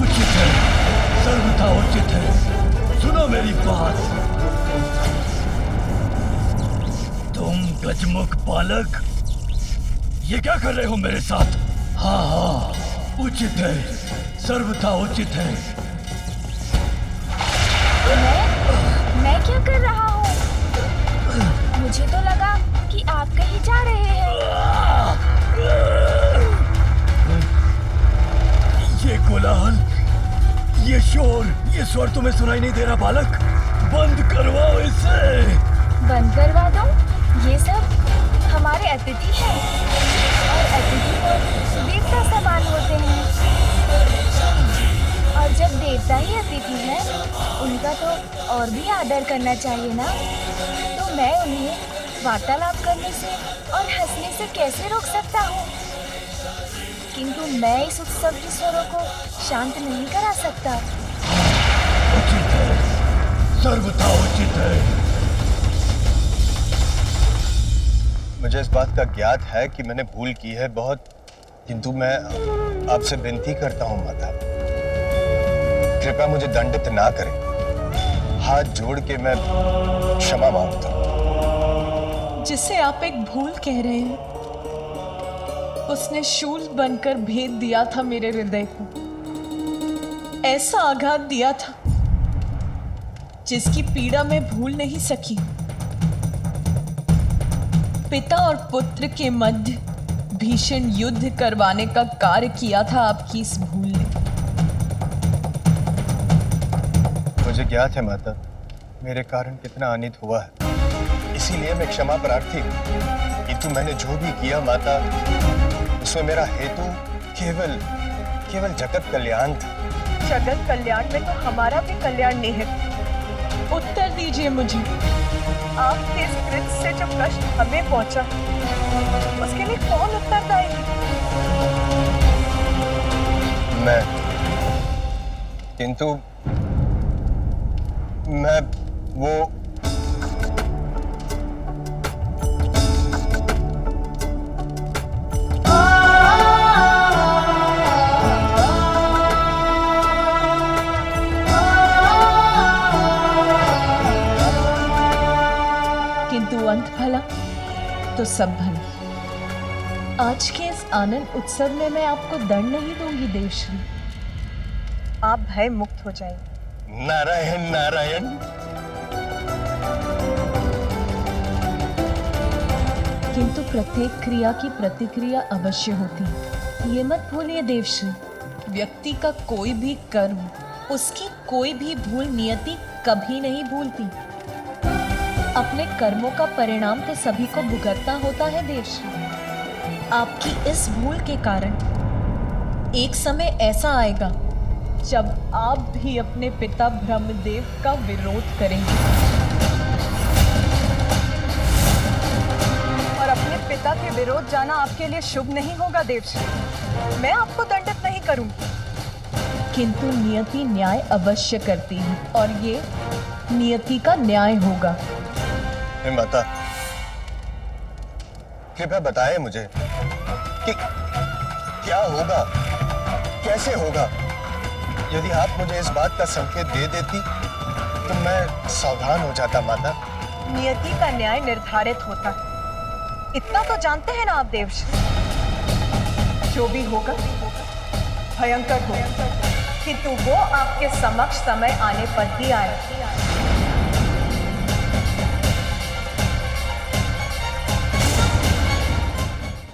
B: उचित है, सर्वथा उचित है। सुनो मेरी बात। तुम गजमुख बालक, ये क्या कर रहे हो मेरे साथ? हाँ हाँ, उचित है, सर्वथा उचित है।
L: मैं क्या कर रहा हूँ? मुझे तो लगा कि आप कहीं जा रहे हैं।
B: ये कोलाहल, ये शोर, ये स्वर तुम्हें सुनाई नहीं दे रहा बालक? बंद करवाओ इसे।
L: बंद करवा दो? ये सब हमारे अतिथि हैं और अतिथि तो देवता समान होते हैं। और जब देवता ही अतिथि है, उनका तो और भी आदर करना चाहिए ना। तो मैं उन्हें वार्तालाप करने से और हंसने से कैसे रोक सकता हूँ? किंतु मैं इस उत्सव के स्वरों को शांत नहीं करा सकता।
B: उचित है, सर्वथा उचित है।
Q: मुझे इस बात का ज्ञात है कि मैंने भूल की है बहुत, किंतु मैं आपसे विनती करता हूँ माता, कृपया मुझे दंडित ना करें। हाथ जोड़ के मैं क्षमा मांगता हूँ।
E: जिसे आप एक भूल कह रहे हैं, उसने शूल बनकर भेद दिया था मेरे हृदय को। ऐसा आघात दिया था जिसकी पीड़ा मैं भूल नहीं सकी। पिता और पुत्र के मध्य भीषण युद्ध करवाने का कार्य किया था आपकी इस भूल ने।
Q: मुझे ज्ञात है माता, मेरे कारण कितना अनित हुआ है, इसीलिए मैं क्षमा प्रार्थी हूँ। किंतु मैंने जो भी किया माता, उसमें मेरा हेतु केवल जगत कल्याण था।
D: जगत कल्याण में तो हमारा भी कल्याण निहित।
E: उत्तर दीजिए मुझे।
D: आपके इस कृत्य से जो कष्ट हमें पहुंचा, उसके लिए कौन उत्तरदायी है?
Q: मैं, किंतु मैं वो
E: किंतु अंत भला तो सब भला। आज के इस आनंद उत्सव में मैं आपको दंड नहीं दूंगी देवश्री।
D: आप भय मुक्त हो जाइए।
Q: नारायण नारायण।
E: किंतु प्रत्येक क्रिया की प्रतिक्रिया अवश्य होती है। ये मत भूलिए देवश्री, व्यक्ति का कोई भी कर्म, उसकी कोई भी भूल नियति कभी नहीं भूलती। अपने कर्मों का परिणाम तो सभी को भुगतना होता है देवश्री। आपकी इस भूल के कारण एक समय ऐसा आएगा जब आप भी अपने पिता ब्रह्मदेव का विरोध करेंगे
D: और अपने पिता के विरोध जाना आपके लिए शुभ नहीं होगा देवश्री। मैं आपको दंडित नहीं करूंगी।
E: किंतु नियति न्याय अवश्य करती है और ये नियति का न्याय होगा।
Q: माता, कृपया बताएं मुझे कि क्या होगा, कैसे होगा। यदि आप मुझे इस बात का संकेत दे देती तो मैं सावधान हो जाता माता।
D: नियति का न्याय निर्धारित होता है, इतना तो जानते हैं ना आप देवश्री। जो भी होगा भयंकर होगा, किंतु वो आपके समक्ष समय आने पर ही आए।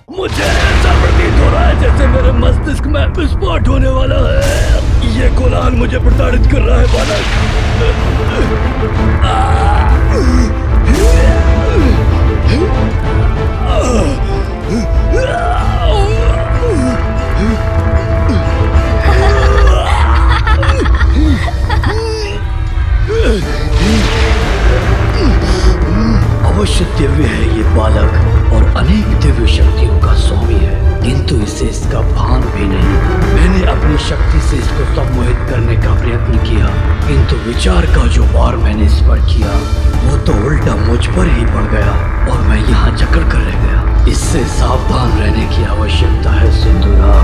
B: मुझे ऐसा प्रतीत हो रहा है जैसे मेरे मस्तिष्क में विस्फोट होने वाला है। ये कोलाहल मुझे प्रताड़ित कर रहा है बालक। अवश्य
P: दिव्य है ये बालक और अनेक दिव्य शक्तियों का स्वामी है, किंतु इसे इसका भान भी नहीं। मैंने अपनी शक्ति से इसको सम्मोहित करने का प्रयत्न किया, किंतु विचार का जो वार मैंने इस पर किया वो तो उल्टा मुझ पर ही पड़ गया और मैं यहाँ जकड़ कर रह गया। इससे सावधान रहने की आवश्यकता है सिंदूरा।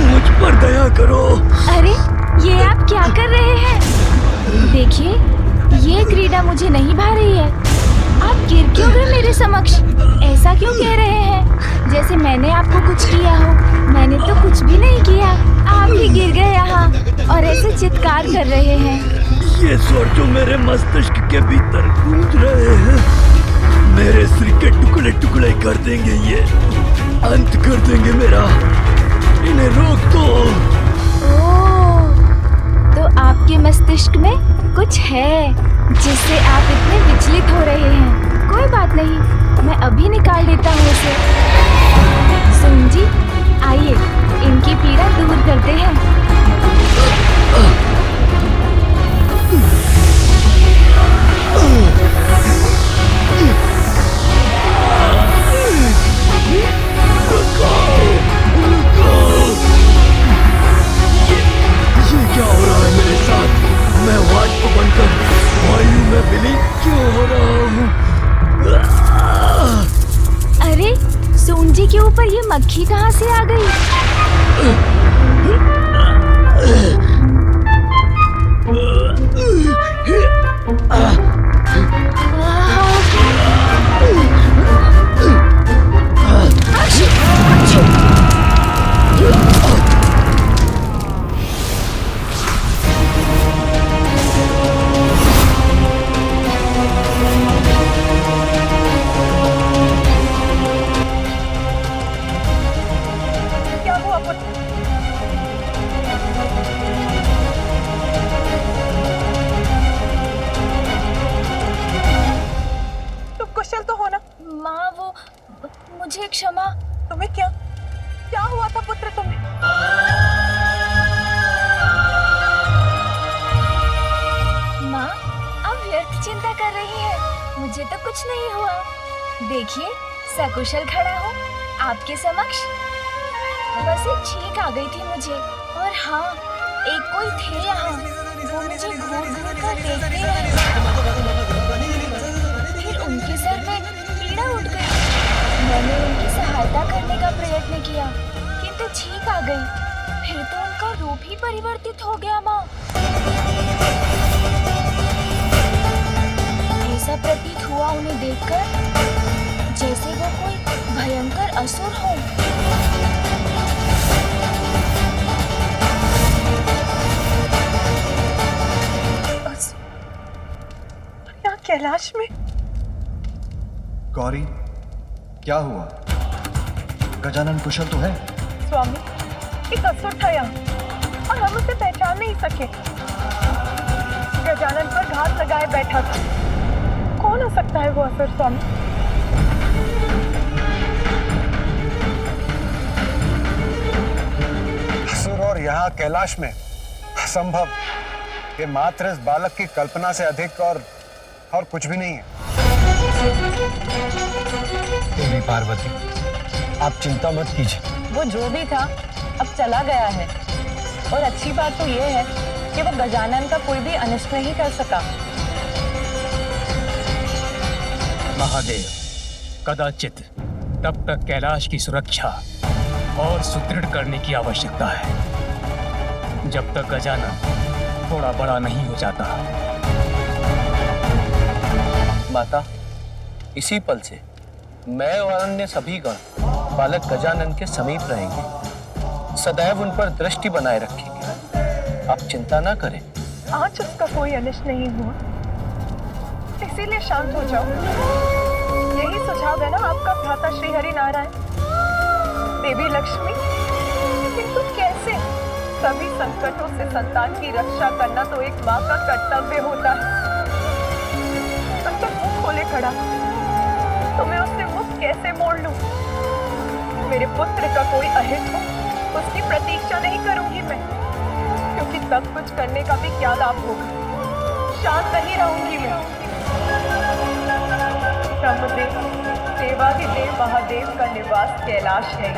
P: मुझ पर दया करो।
L: अरे ये आप क्या कर रहे हैं? देखिए ये क्रीड़ा मुझे नहीं भा रही है। आप गिर क्यों गए मेरे समक्ष? ऐसा क्यों कह रहे हैं जैसे मैंने आपको कुछ किया हो? मैंने तो कुछ भी नहीं किया, आप ही गिर गए यहाँ और ऐसे चित्कार कर रहे हैं।
P: ये स्वर जो मेरे मस्तिष्क के भीतर गूंज रहे हैं मेरे सिर के टुकड़े टुकड़े कर देंगे, ये अंत कर देंगे मेरा। इन्हें रोक दो।
L: ओह, तो आपके मस्तिष्क में कुछ है जिससे आप इतने विचलित हो रहे हैं। कोई बात नहीं, मैं अभी निकाल देता हूँ उसे। सुन जी, आइए इनकी पीड़ा दूर करते हैं।
P: ये क्या हो रहा है मेरे साथ? मैं वाष्प बनकर वायु में विलीन क्यों हो रहा हूँ?
L: अरे सूंजी के ऊपर ये मक्खी कहाँ से आ गई? मुझे क्षमा।
D: तुम्हें क्या हुआ था पुत्र तुम्हें?
L: माँ अब व्यर्थ चिंता कर रही है, मुझे तो कुछ नहीं हुआ। देखिए सकुशल खड़ा हूँ आपके समक्ष। बस एक छींक आ गई थी मुझे, और हाँ एक कोई थे यहाँ, वो मुझे घूर घूर कर देखते रहे। फिर उनके सर में पीड़ा उठ गई। मैंने उनकी सहायता करने का प्रयत्न किया, किंतु छींक आ गई। फिर तो उनका रूप ही परिवर्तित हो गया माँ। ऐसा प्रतीत हुआ उन्हें देखकर जैसे वो कोई भयंकर असुर हो।
D: यहाँ कैलाश में?
F: गौरी क्या हुआ? गजानन कुशल तो है?
D: स्वामी एक असुर था यहाँ और हम उसे पहचान नहीं सके। गजानन पर घात लगाए बैठा था। कौन हो सकता है वो असुर स्वामी?
Q: असुर और यहाँ कैलाश में असंभव। ये मात्र इस बालक की कल्पना से अधिक और कुछ भी नहीं है। देवी पार्वती आप चिंता मत कीजिए।
D: वो जो भी था अब चला गया है, और अच्छी बात तो ये है कि वो गजानन का कोई भी अनिष्ट नहीं कर सका।
C: महादेव, कदाचित तब तक कैलाश की सुरक्षा और सुदृढ़ करने की आवश्यकता है जब तक गजानन थोड़ा बड़ा नहीं हो जाता।
G: माता, इसी पल से मैं और अन्य सभी गण बालक गजानन के समीप रहेंगे, सदैव उन पर दृष्टि बनाए रखेंगे। आप चिंता ना करें।
D: आज उसका कोई अनिष्ट नहीं हुआ, इसीलिए शांत हो जाओ। यही सुझाव है ना आपका भ्राता श्री हरि नारायण, देवी लक्ष्मी। किंतु कैसे? सभी संकटों से संतान की रक्षा करना तो एक माँ का कर्तव्य होता है। अंतर मुंह खोले खड़ा, तो मैं उससे मुख कैसे मोड़ लूं? मेरे पुत्र का कोई अहित हो उसकी प्रतीक्षा नहीं करूंगी मैं, क्योंकि सब कुछ करने का भी क्या लाभ होगा। शांत नहीं रहूंगी मैं। ब्रह्मदेव, देवाधिदेव महादेव का निवास कैलाश है।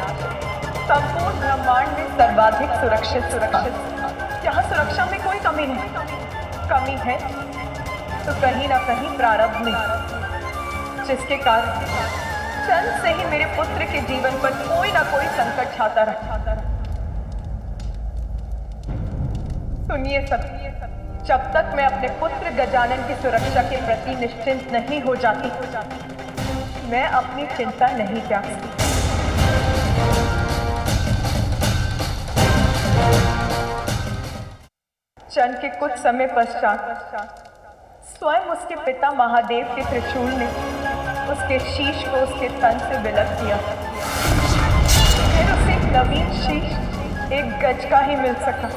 D: संपूर्ण ब्रह्मांड में सर्वाधिक सुरक्षित यहाँ सुरक्षा में कोई कमी नहीं। कमी है तो कहीं ना कहीं प्रारब्ध में, जिसके कारण जन्म से ही मेरे पुत्र के जीवन पर कोई ना कोई संकट छाता रहा। सुनिए सब, जब तक मैं अपने पुत्र गजानन की सुरक्षा के प्रति निश्चिंत नहीं हो जाती, मैं अपनी चिंता नहीं त्याग सकती। क्षण के कुछ समय पश्चात स्वयं उसके पिता महादेव के त्रिशूल ने उसके शीश को उसके तन से विलग किया। फिर उसे एक नवीन शीश 1 गज का ही मिल सका।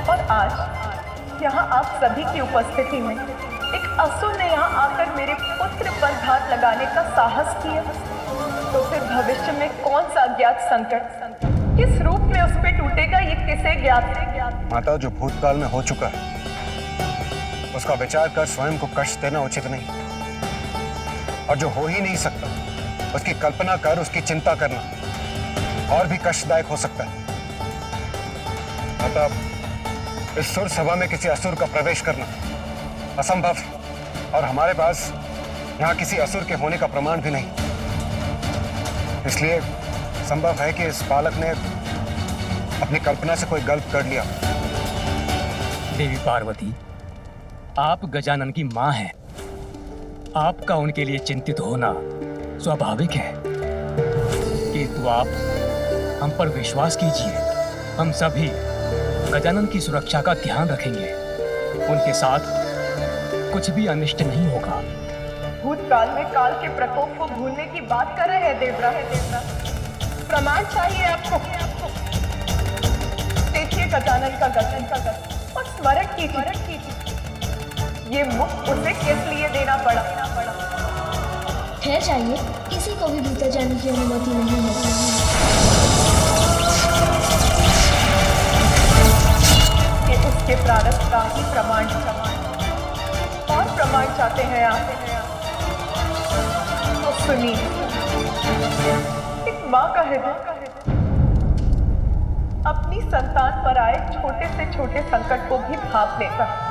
D: और आज यहाँ आप सभी की उपस्थिति में एक असुर ने यहाँ आकर मेरे पुत्र पर घात लगाने का साहस किया, तो फिर भविष्य में कौन सा अज्ञात संकट किस रूप में उस पे टूटेगा, ये किसे ज्ञात है।
Q: माता, जो भूतकाल में हो चुका है उसका विचार कर स्वयं को कष्ट देना उचित नहीं, और जो हो ही नहीं सकता उसकी कल्पना कर उसकी चिंता करना और भी कष्टदायक हो सकता है। माता, इस सुर सभा में किसी असुर का प्रवेश करना असंभव है, और हमारे पास यहाँ किसी असुर के होने का प्रमाण भी नहीं। इसलिए संभव है कि इस बालक ने अपनी कल्पना से कोई गलत कर लिया।
C: देवी पार्वती, आप गजानन की मां हैं। आपका उनके लिए चिंतित होना स्वाभाविक है, किंतु आप हम पर विश्वास कीजिए। हम सभी गजानन की सुरक्षा का ध्यान रखेंगे। उनके साथ कुछ भी अनिष्ट नहीं होगा।
D: भूतकाल में काल के प्रकोप को भूलने की बात कर रहे हैं देवरा। प्रमाण चाहिए आपको। देखिए गजानन का गठन और स्मरण कीजिए ये मुख उसे किस लिए देना पड़ा।
O: ठहर जाइए, किसी को भी भीतर जाने की अनुमति नहीं है।
D: ये उसके प्रारब्ध का ही प्रमाण और प्रमाण चाहते हैं आप, तो सुनिए। एक माँ का हृदय अपनी संतान पर आए छोटे से छोटे संकट को भी भाप लेता है।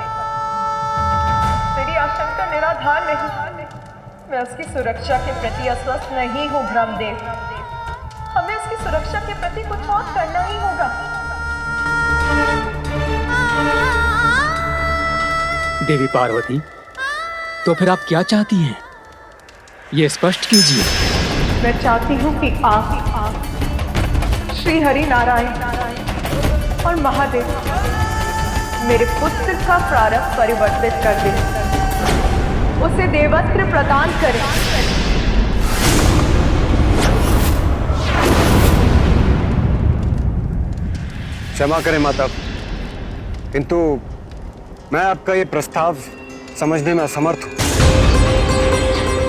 D: तेरी आशंका निराधार नहीं। मैं उसकी सुरक्षा के प्रति अस्वस्थ नहीं हूँ ब्रह्मदेव। हमें उसकी सुरक्षा के प्रति कुछ और करना ही होगा।
C: देवी पार्वती, तो फिर आप क्या चाहती हैं? ये स्पष्ट कीजिए।
D: मैं चाहती हूँ कि आप श्री हरि नारायण और महादेव मेरे पुत्र का प्रारब्ध परिवर्तित कर दें, उसे देवस्त्र प्रदान करें।
Q: क्षमा करें माता, किंतु मैं आपका ये प्रस्ताव समझने में असमर्थ हूं।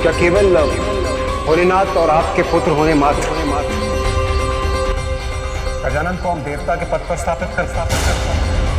Q: क्या केवल भोलेनाथ और आपके पुत्र होने मात्र गजानन को हम देवता के पद पर स्थापित कर सकते हैं?